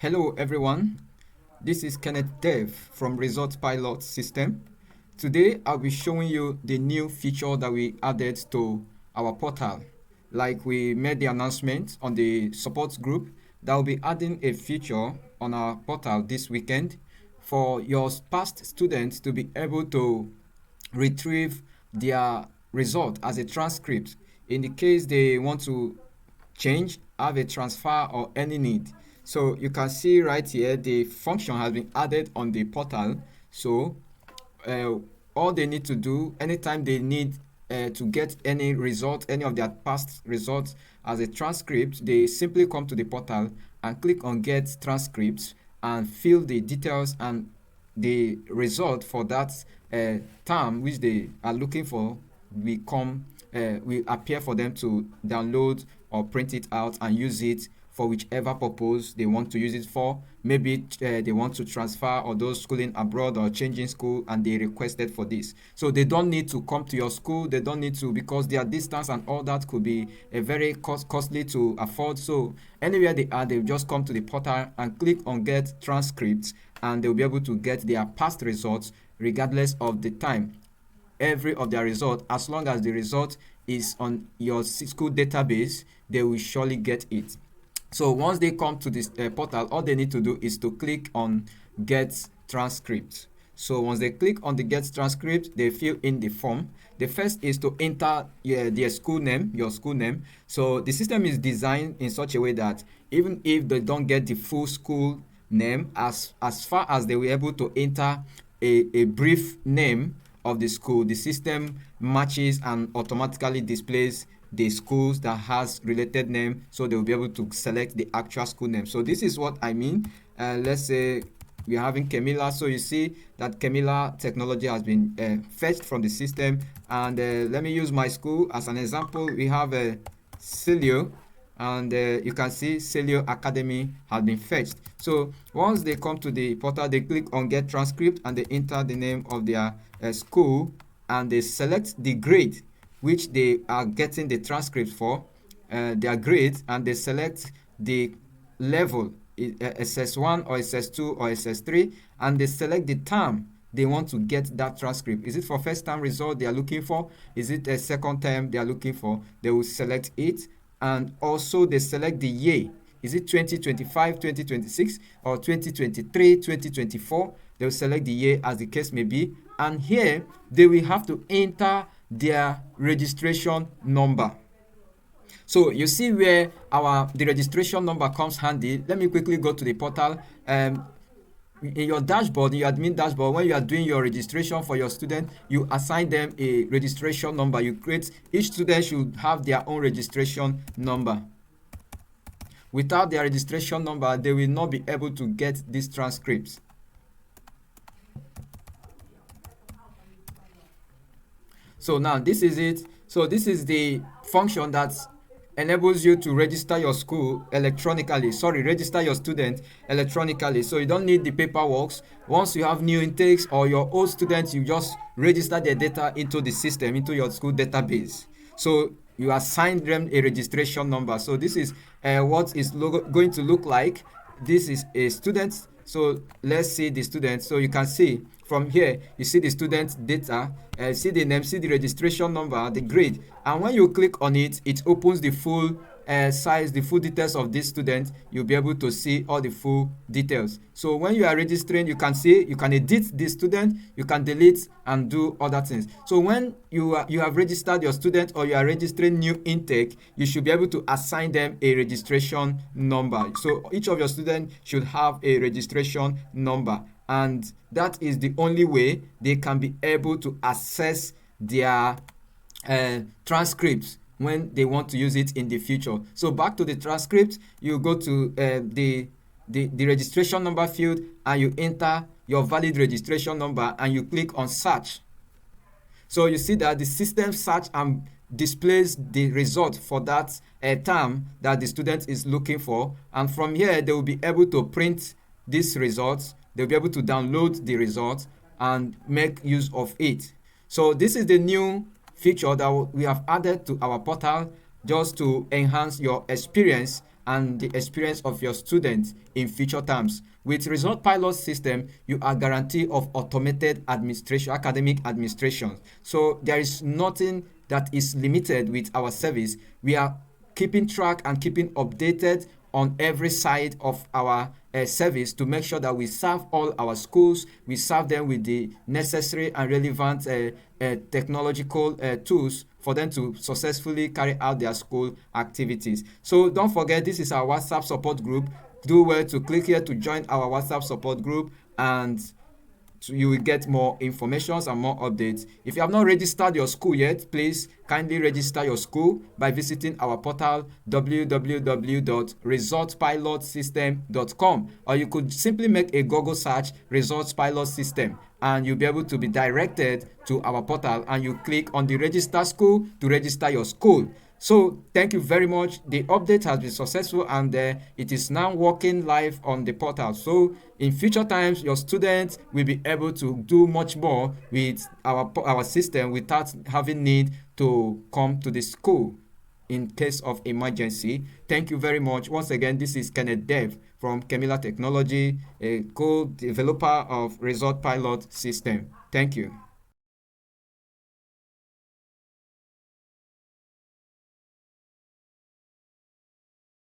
Hello everyone, this is Kenneth Dev from Result Pilot System. Today I'll be showing you the new feature that we added to our portal. Like we made the announcement on the support group that will be adding a feature on our portal this weekend for your past students to be able to retrieve their result as a transcript in the case they want to change, have a transfer or any need. So you can see right here the function has been added on the portal. So uh, all they need to do anytime they need to get any result, any of their past results as a transcript, they simply come to the portal and click on get transcripts and fill the details, and the result for that term which they are looking for will appear for them to download or print it out and use it for whichever purpose they want to use it for. Maybe they want to transfer, or those schooling abroad or changing school and they requested for this. So they don't need to come to your school. They don't need to, because their distance and all that could be a very costly to afford. So anywhere they are, they just come to the portal and click on get transcripts, and they'll be able to get their past results regardless of the time. Every of their result, as long as the result is on your school database, they will surely get it. So once they come to this portal, all they need to do is to click on get transcript. So once they click on the get transcript, they fill in the form. The first is to enter their school name, your school name. So the system is designed in such a way that even if they don't get the full school name, as far as they were able to enter a brief name of the school, the system matches and automatically displays the schools that has related name, so they will be able to select the actual school name. So this is what I mean. Let's say we are having Kemila, so you see that Kemila technology has been fetched from the system, and let me use my school as an example. We have Celio, and you can see Celio Academy has been fetched. So once they come to the portal, they click on get transcript and they enter the name of their school, and they select the grade which they are getting the transcript for, their grade, and they select the level, SS1 or SS2 or SS3, and they select the term they want to get that transcript. Is it for first term result they are looking for? Is it a second term they are looking for? They will select it, and also they select the year. Is it 2025, 2026, or 2023, 2024? They will select the year as the case may be, and here they will have to enter their registration number. So you see where the registration number comes handy. Let me quickly go to the portal. In your dashboard, in your admin dashboard, when you are doing your registration for your student, you assign them a registration number. Each student should have their own registration number. Without their registration number, they will not be able to get these transcripts. So now this is it. So this is the function that enables you to register your school electronically. Register your student electronically. So you don't need the paperwork. Once you have new intakes or your old students, you just register their data into the system, into your school database. So you assign them a registration number. So this is what is going to look like. This is a student. So let's see the student. So you can see from here, you see the student data, see the name, see the registration number, the grade. And when you click on it, it opens the full size, the full details of this student. You'll be able to see all the full details. So when you are registering, you can see, you can edit the student, you can delete and do other things. So when you have registered your student, or you are registering new intake, you should be able to assign them a registration number. So each of your students should have a registration number, and that is the only way they can be able to access their transcripts when they want to use it in the future. So back to the transcript, you go to the registration number field, and you enter your valid registration number, and you click on search. So you see that the system search and displays the result for that term that the student is looking for, and from here they will be able to print these results. They'll be able to download the results and make use of it. So this is the new feature that we have added to our portal just to enhance your experience and the experience of your students in future terms. With Result Pilot system, you are guaranteed of automated administration, academic administration. So there is nothing that is limited with our service. We are keeping track and keeping updated on every side of our service to make sure that we serve all our schools, we serve them with the necessary and relevant technological tools for them to successfully carry out their school activities. So don't forget, this is our WhatsApp support group. Do well to click here to join our WhatsApp support group, and so you will get more information and more updates. If you have not registered your school yet, please kindly register your school by visiting our portal www.resultpilotsystem.com, or you could simply make a Google search Results Pilot System, and you'll be able to be directed to our portal, and you click on the register school to register your school. So thank you very much. The update has been successful, and it is now working live on the portal. So in future times, your students will be able to do much more with our system without having need to come to the school in case of emergency. Thank you very much. Once again, this is Kenneth Dev from Kemila Technology, a co-developer of Result Pilot System. Thank you.